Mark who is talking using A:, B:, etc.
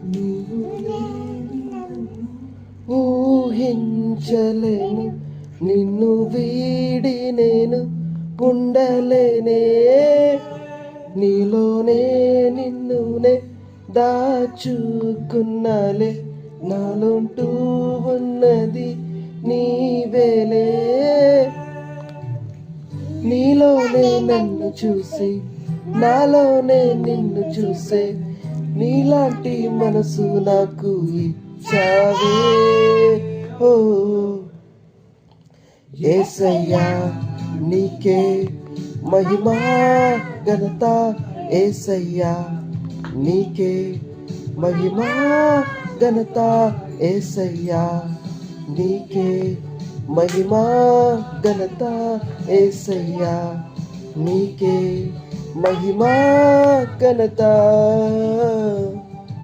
A: నీవు లేని నన్ను ఊహించలేను, నిన్ను వీడి నేను ఉండలేనే. నీలోనే నిన్నునే దాచుకున్నాలే, నాలోంటూ ఉన్నది నీవేలే. నీలోనే నన్ను చూసి నాలోనే నిన్ను చూసే, నీలాంటి మనసు నాకు ఇచ్చావే. ఓ యేసయ్యా నీకే మహిమా ఘనత, యేసయ్యా నీకే మహిమా ఘనత, యేసయ్యా నీకే మహిమా ఘనత, యేసయ్యా నీకే మహిమా ఘనత.